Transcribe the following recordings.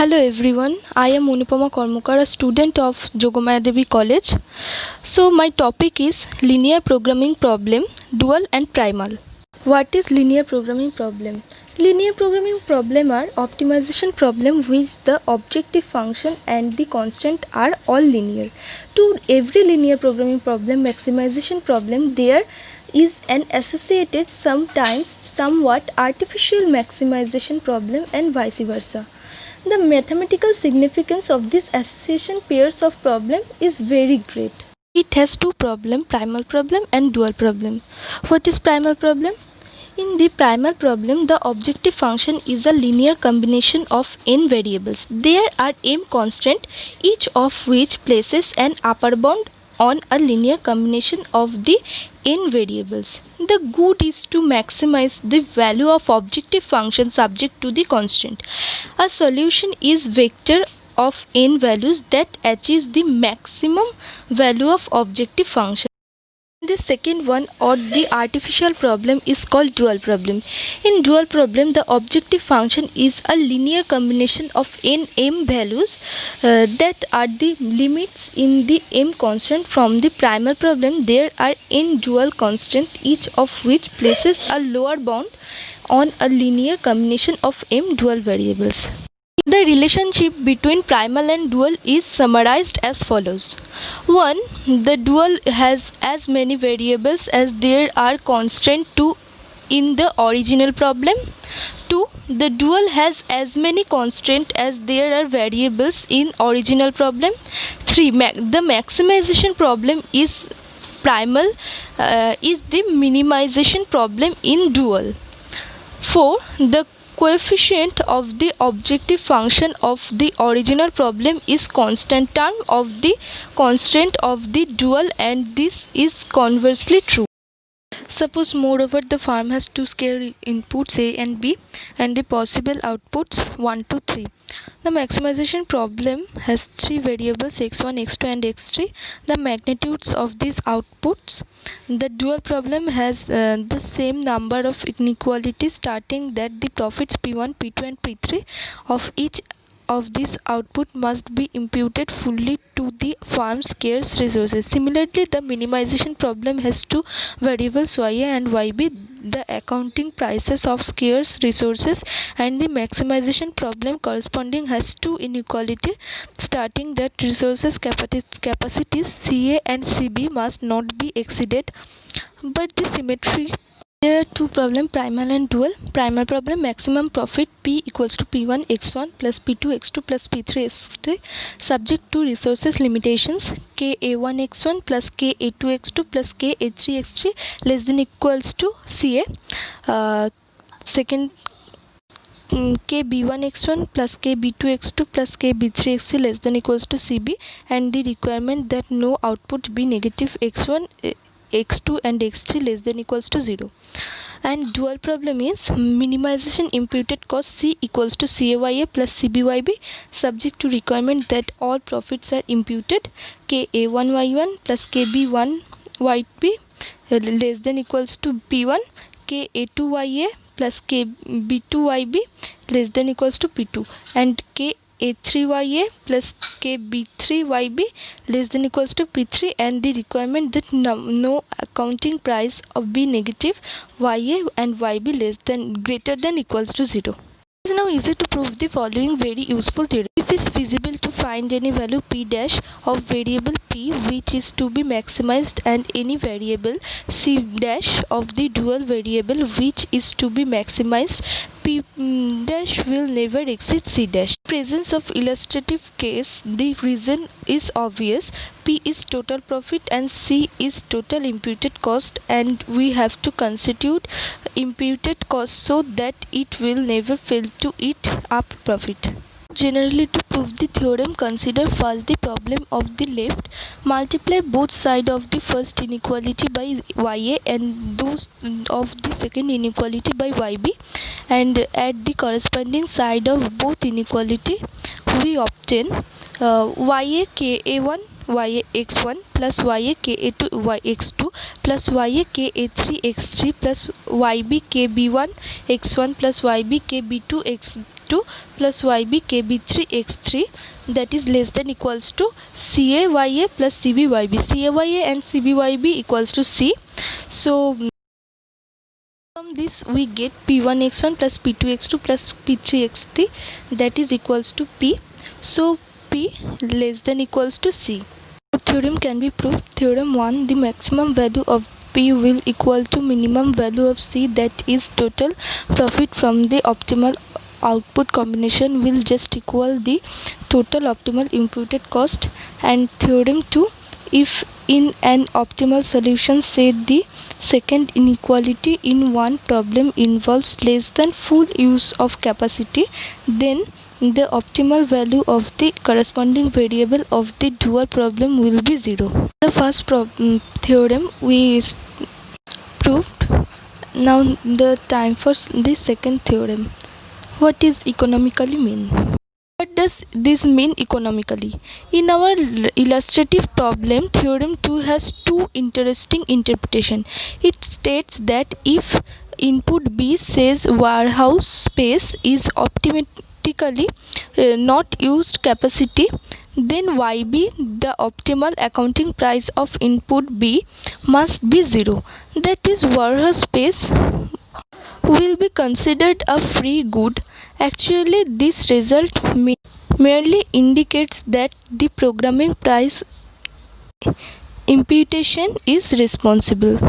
Hello everyone, I am Unupama Kormukar, a student of Jogomaya Devi College. So my topic is linear programming problem, dual and primal. What is linear programming problem? Linear programming problem are optimization problem which the objective function and the constant are all linear. To every linear programming problem, maximization problem, there is an associated sometimes somewhat artificial maximization problem and vice versa. The mathematical significance of this association pairs of problem is very great. It has two problems, primal problem and dual problem. What is primal problem? In the primal problem, the objective function is a linear combination of n variables. There are m constants, each of which places an upper bound on a linear combination of the n variables. The goal is to maximize the value of objective function subject to the constant. A solution is vector of n values that achieves the maximum value of objective function. The second one, or the artificial problem, is called dual problem. In dual problem, the objective function is a linear combination of n m values that are the limits in the m constant. From the primal problem, there are n dual constant, each of which places a lower bound on a linear combination of m dual variables. The relationship between primal and dual is summarized as follows. 1. The dual has as many variables as there are constraints to in the original problem. 2. The dual has as many constraints as there are variables in original problem. 3. The maximization problem is primal is the minimization problem in dual. 4. The coefficient of the objective function of the original problem is constant term of the constraint of the dual, and this is conversely true. Suppose moreover the firm has two scalar inputs a and b and the possible outputs 1 to 3. The maximization problem has three variables x1, x2 and x3. The magnitudes of these outputs. The dual problem has the same number of inequalities starting that the profits p1, p2 and p3 of each of these output must be imputed fully to the firm's scarce resources. Similarly, the minimization problem has two variables ya and yb, the accounting prices of scarce resources, and the maximization problem corresponding has two inequality starting that resources capacities ca and cb must not be exceeded, but the symmetry. There are two problems, primal and dual. Primal problem, maximum profit P equals to P1 x1 plus P2 x2 plus P3 x3 subject to resources limitations K A1 x1 plus K A2 x2 plus K A3 x3 less than equals to CA. Second, K B1 x1 plus K B2 x2 plus K B3 x3 less than equals to CB, and the requirement that no output be negative x1 x2 and x3 less than equals to 0. And dual problem is minimization imputed cost C equals to CAYA plus CBYB subject to requirement that all profits are imputed KA1Y1 plus KB1YB less than equals to P1, KA2YA plus KB2YB less than equals to P2, and KA3YA plus KB3YB less than equals to P3, and the requirement that no accounting price of be negative YA and YB less than greater than equals to 0. It is now easy to prove the following very useful theorem. If it is feasible to find any value p dash of variable p which is to be maximized and any variable c dash of the dual variable which is to be maximized, p dash will never exceed c dash. In presence of illustrative case, the reason is obvious. P is total profit and C is total imputed cost, and we have to constitute imputed cost so that it will never fail to eat up profit. Generally, to prove the theorem, consider first the problem of the left. Multiply both sides of the first inequality by YA and those of the second inequality by YB, and at the corresponding side of both inequality we obtain YA KA1 YA x1 plus YA KA2 YX2 plus YA KA3 x3 plus YB KB1 x1 plus YB KB2 x2 x2 plus yb kb3 x3 that is less than equals to caya plus cbyb. Caya and cbyb equals to c. So from this we get p1 x1 plus p2 x2 plus p3 x3 that is equals to p. So p less than equals to c. Theorem can be proved. Theorem 1, the maximum value of P will equal to minimum value of C, that is total profit from the optimal output combination will just equal the total optimal imputed cost. And theorem 2, if in an optimal solution, say the second inequality in one problem involves less than full use of capacity, then the optimal value of the corresponding variable of the dual problem will be 0. The first theorem we proved. Now the time for the second theorem. What is economically mean? What does this mean economically? In our illustrative problem, theorem 2 has two interesting interpretations. It states that if input B says warehouse space is optimally not used capacity, then YB, the optimal accounting price of input B, must be 0. That is, warehouse space will be considered a free good. Actually, this result merely indicates that the programming price imputation is responsible.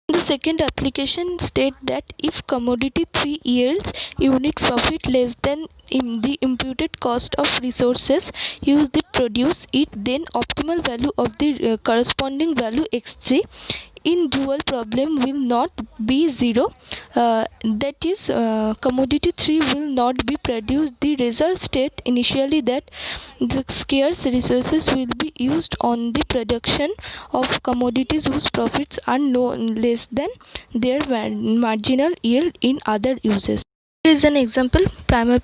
The second application states that if commodity 3 yields unit profit less than the imputed cost of resources used to produce it, then optimal value of the corresponding value x3 in dual problem will not be 0. That is, commodity 3 will not be produced. The result state initially that the scarce resources will be used on the production of commodities whose profits are no less than their marginal yield in other uses. Here is an example. Primal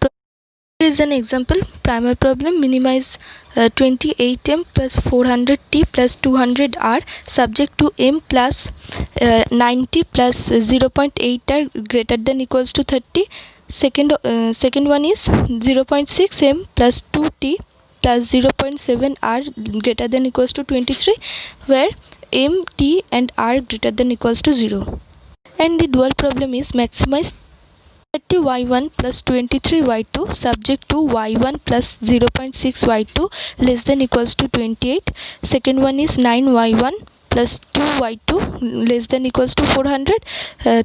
problem. Minimize 28m plus 400t plus 200r subject to m plus 90 plus 0.8 are greater than equals to 30. Second one is 0.6m plus 2t plus 0.7 r greater than equals to 23, where m, t and r greater than equals to 0. And the dual problem is maximize 30y1 plus 23y2 subject to y1 plus 0.6 y2 less than equals to 28. Second one is 9y1 plus 2y2 less than equals to 400.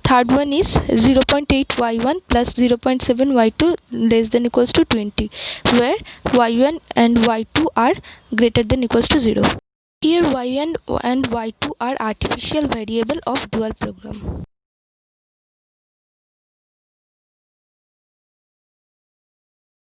Third one is 0.8 y1 plus 0.7 y2 less than equals to 20, where y1 and y2 are greater than equals to 0. Here y1 and y2 are artificial variable of dual program.